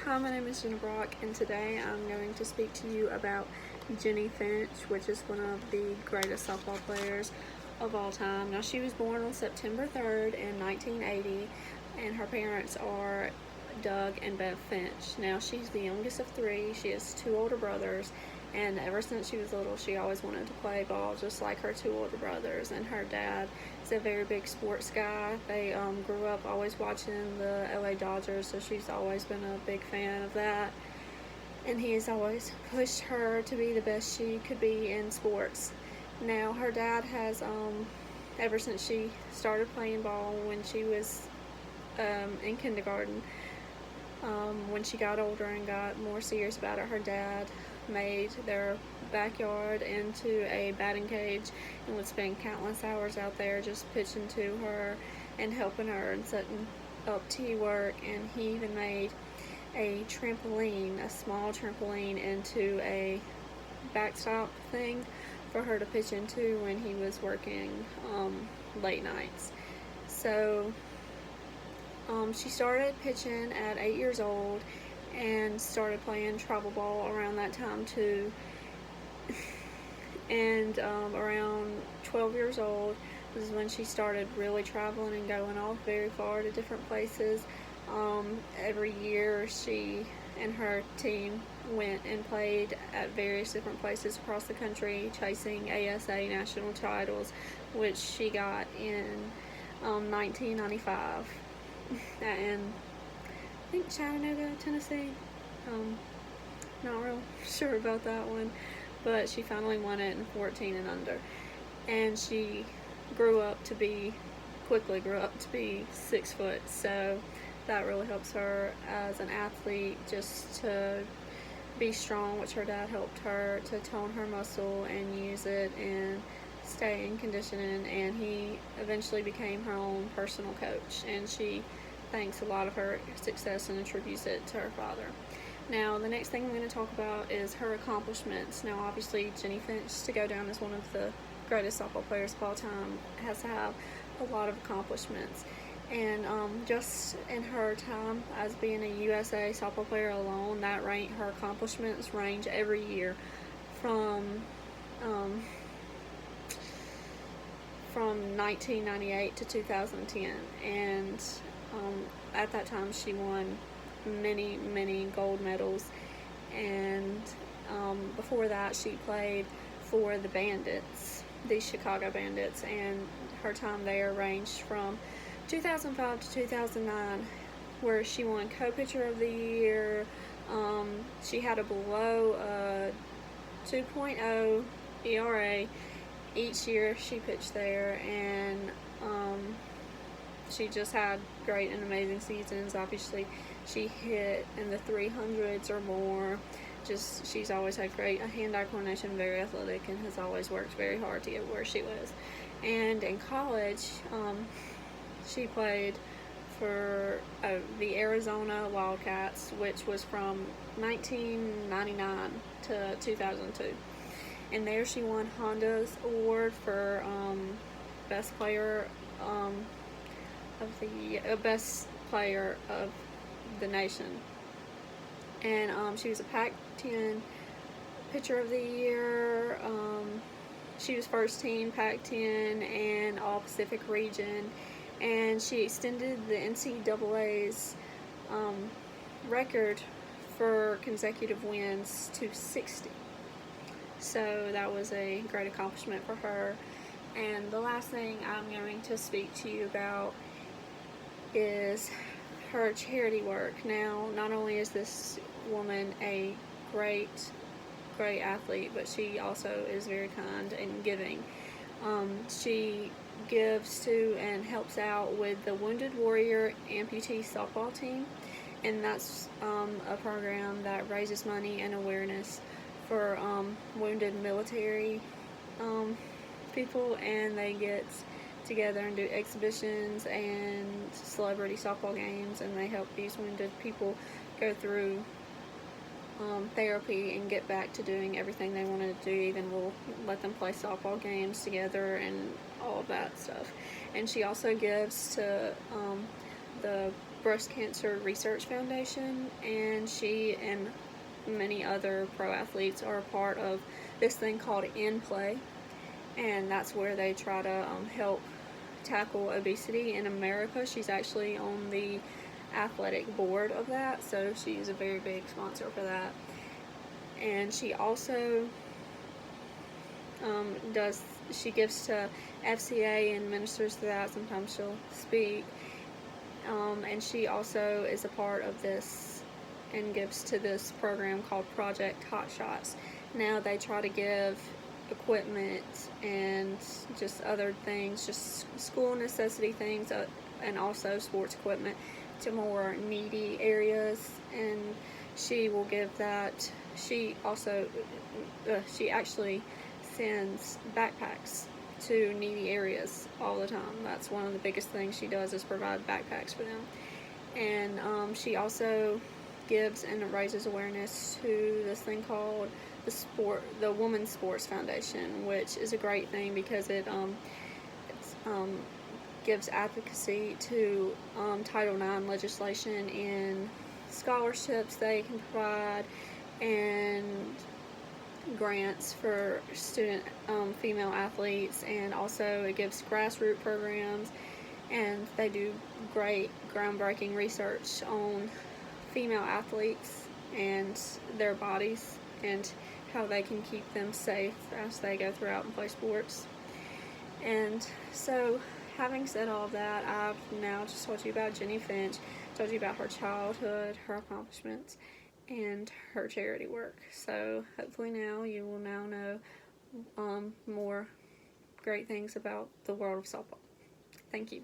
Hi, my name is Jenna Brock, and today I'm going to speak to you about Jenny Finch, which is one of the greatest softball players of all time. Now, she was born on September 3rd in 1980, and her parents are Doug and Bev Finch. Now, she's the youngest of three. She has two older brothers, and ever since she was little, she always wanted to play ball just like her two older brothers. And her dad is a very big sports guy. They grew up always watching the LA Dodgers, so she's always been a big fan of that. And he has always pushed her to be the best she could be in sports. Now, her dad has, ever since she started playing ball when she was in kindergarten, when she got older and got more serious about it, her dad made their backyard into a batting cage and would spend countless hours out there just pitching to her and helping her and setting up tee work. And he even made a trampoline, a small trampoline, into a backstop thing for her to pitch into when he was working late nights. So she started pitching at 8 years old and started playing travel ball around that time too. And around 12 years old was when she started really traveling and going off very far to different places. Every year she and her team went and played at various different places across the country, chasing ASA national titles, which she got in 1995. And I think Chattanooga, Tennessee. Not real sure about that one, but she finally won it in 14 and under. And she quickly grew up to be 6 foot, so that really helps her as an athlete, just to be strong, which her dad helped her to tone her muscle and use it and stay in conditioning. And he eventually became her own personal coach, and she thanks a lot of her success and attributes it to her father. Now, the next thing I'm going to talk about is her accomplishments. Now, obviously, Jenny Finch, to go down as one of the greatest softball players of all time, has to have a lot of accomplishments. And just in her time as being a USA softball player alone, her accomplishments range every year from 1998 to 2010. And at that time, she won many gold medals. And before that, she played for the Bandits, the Chicago Bandits, and her time there ranged from 2005 to 2009, where she won co-pitcher of the year. She had a below 2.0 ERA each year she pitched there, and she just had great and amazing seasons. Obviously, she hit in the 300s or more. She's always had great hand-eye coordination, very athletic, and has always worked very hard to get where she was. And in college, she played for the Arizona Wildcats, which was from 1999 to 2002. And there she won Honda's award for best player best player of the nation. And she was a Pac-10 pitcher of the year. She was first team Pac-10 and All Pacific region, and she extended the NCAA's record for consecutive wins to 60. So that was a great accomplishment for her. And the last thing I'm going to speak to you about is her charity work. Now, not only is this woman a great athlete, but she also is very kind and giving. She gives to and helps out with the Wounded Warrior Amputee softball team, and that's a program that raises money and awareness for wounded military people, and they get together and do exhibitions and celebrity softball games, and they help these wounded people go through therapy and get back to doing everything they wanted to do. Even will let them play softball games together and all of that stuff. And she also gives to the Breast Cancer Research Foundation, and she and many other pro athletes are a part of this thing called In Play, and that's where they try to help tackle obesity in America. She's actually on the athletic board of that, so she's a very big sponsor for that. And she also she gives to FCA and ministers to that. Sometimes she'll speak. And she also is a part of this and gives to this program called Project Hot Shots. Now they try to give equipment and just other things, just school necessity things, and also sports equipment to more needy areas, and she will give that. She also she actually sends backpacks to needy areas all the time. That's one of the biggest things she does, is provide backpacks for them. And she also gives and raises awareness to this thing called the Women's Sports Foundation, which is a great thing because it gives advocacy to Title IX legislation in scholarships they can provide, and grants for student female athletes, and also it gives grassroots programs, and they do great groundbreaking research on female athletes and their bodies and how they can keep them safe as they go throughout and play sports. And so, having said all of that, I've now just told you about Jenny Finch, told you about her childhood, her accomplishments, and her charity work. So hopefully now you will now know more great things about the world of softball. Thank you.